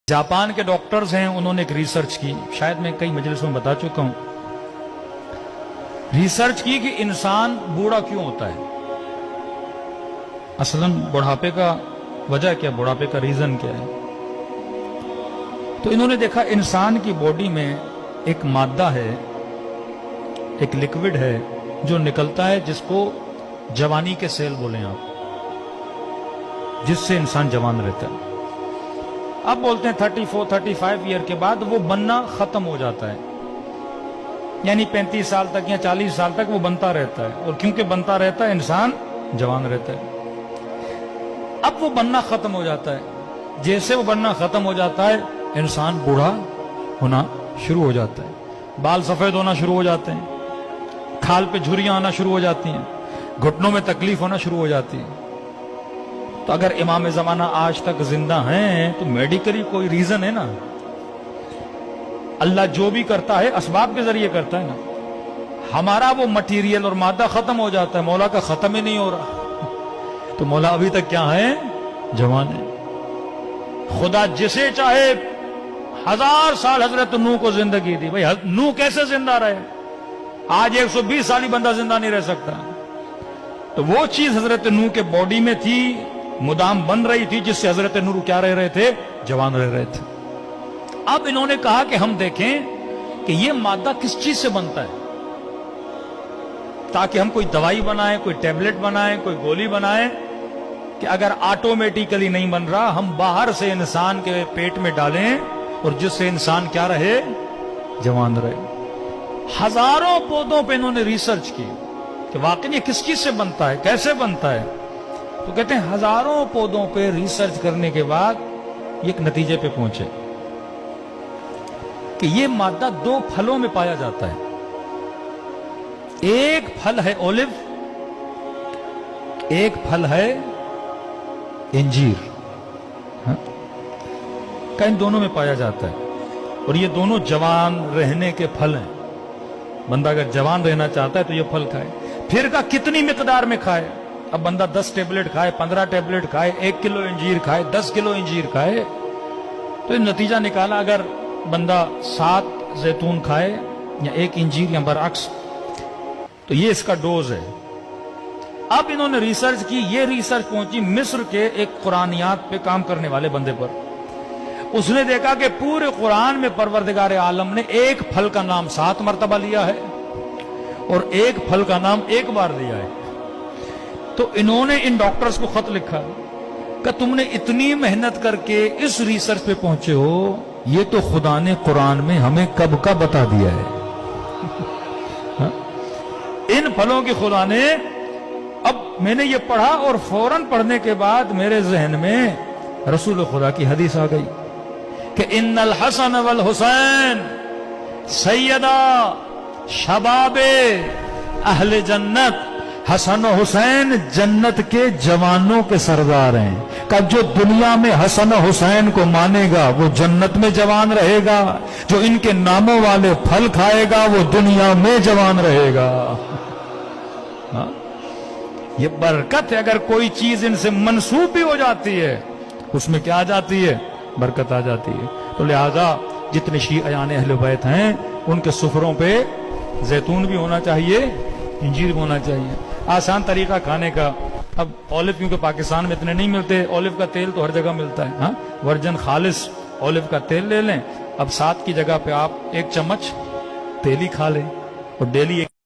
Japan के doctors हैं, उन्होंने एक रिसर्च की, शायद मैं कई मजलिसों में बता चुका हूं। रिसर्च की कि इंसान बूढ़ा क्यों होता है, असलन बुढ़ापे का वजह क्या, बुढ़ापे का रीजन क्या है। तो इन्होंने देखा इंसान की बॉडी में एक मादा है, एक लिक्विड है जो निकलता है, जिसको जवानी के सेल बोलें आप, जिससे इंसान जवान रहता है। अब बोलते हैं 34-35 ईयर के बाद वो बनना खत्म हो जाता है, यानी 35 साल तक या 40 साल तक वो बनता रहता है, और क्योंकि बनता रहता है इंसान जवान रहता है। अब वो बनना खत्म हो जाता है, जैसे वो बनना खत्म हो जाता है इंसान बूढ़ा होना शुरू हो जाता है, बाल सफेद होना शुरू हो जाते हैं, खाल पे झुर्रियां आना शुरू हो जाती हैं, घुटनों में तकलीफ होना शुरू हो जाती है। तो अगर इमाम जमाना आज तक जिंदा हैं तो मेडिकली कोई रीजन है ना। अल्लाह जो भी करता है असबाब के जरिए करता है ना। हमारा वो मटीरियल और मादा खत्म हो जाता है, मौला का खत्म ही नहीं हो रहा। तो मौला अभी तक क्या है, जवान है। खुदा जिसे चाहे 1000 साल हजरत नूह को जिंदगी दी, भाई नूह कैसे जिंदा रहे, आज 120 साल ही बंदा जिंदा नहीं रह सकता। तो वो चीज हजरत नूह के बॉडी में थी, मुदाम बन रही थी, जिससे हजरत नूह क्या रह रहे थे, जवान रह रहे थे। अब इन्होंने कहा कि हम देखें कि ये मादा किस चीज से बनता है, ताकि हम कोई दवाई बनाएं, कोई टैबलेट बनाएं, कोई गोली बनाएं, कि अगर ऑटोमेटिकली नहीं बन रहा, हम बाहर से इंसान के पेट में डालें और जिससे इंसान क्या रहे, जवान रहे। हजारों पौधों पे इन्होंने रिसर्च की कि वाकई ये किस चीज से बनता है, कैसे बनता है। तो कहते हैं हजारों पौधों पे रिसर्च करने के बाद ये एक नतीजे पे पहुंचे कि ये मादा 2 फलों में पाया जाता है। एक फल है ओलिव, एक फल है इंजीर, का इन दोनों में पाया जाता है। और ये दोनों जवान रहने के फल हैं। बंदा अगर जवान रहना चाहता है तो ये फल खाए। फिर का कितनी मिकदार में खाए, अब बंदा 10 टेबलेट खाए, 15 टेबलेट खाए, 1 किलो इंजीर खाए, 10 किलो इंजीर खाए, तो नतीजा निकाला अगर बंदा 7 जैतून खाए या 1 इंजीर या बरअक्स, तो ये इसका डोज है। अब इन्होंने रिसर्च की, ये रिसर्च पहुंची मिस्र के एक कुरानियात पे काम करने वाले बंदे पर। उसने देखा कि पूरे कुरान में परवरदिगार आलम ने एक फल का नाम 7 मरतबा लिया है और एक फल का नाम 1 बार लिया है। तो इन्होंने इन डॉक्टर्स को खत लिखा कि तुमने इतनी मेहनत करके इस रिसर्च पे पहुंचे हो, ये तो खुदा ने कुरान में हमें कब का बता दिया है। इन फलों की खुदा ने, अब मैंने ये पढ़ा और फौरन पढ़ने के बाद मेरे जहन में रसूल खुदा की हदीस आ गई कि इन्नल हसन वल हुसैन सैयदा शबाबे अहले जन्नत, हसन हुसैन जन्नत के जवानों के सरदार हैं। कब जो दुनिया में हसन हुसैन को मानेगा वो जन्नत में जवान रहेगा, जो इनके नामों वाले फल खाएगा वो दुनिया में जवान रहेगा। हाँ? ये बरकत है। अगर कोई चीज इनसे मंसूब भी हो जाती है, उसमें क्या आ जाती है, बरकत आ जाती है। तो लिहाजा जितने शियायान अहले बैत हैं उनके सुफरों पे जैतून भी होना चाहिए, इंजीर भी होना चाहिए। आसान तरीका खाने का। अब ऑलिव क्योंकि पाकिस्तान में इतने नहीं मिलते, ऑलिव का तेल तो हर जगह मिलता है। हाँ, वर्जन खालिस ऑलिव का तेल ले लें। अब 7 की जगह पे आप 1 चम्मच तेल ही खा लें और डेली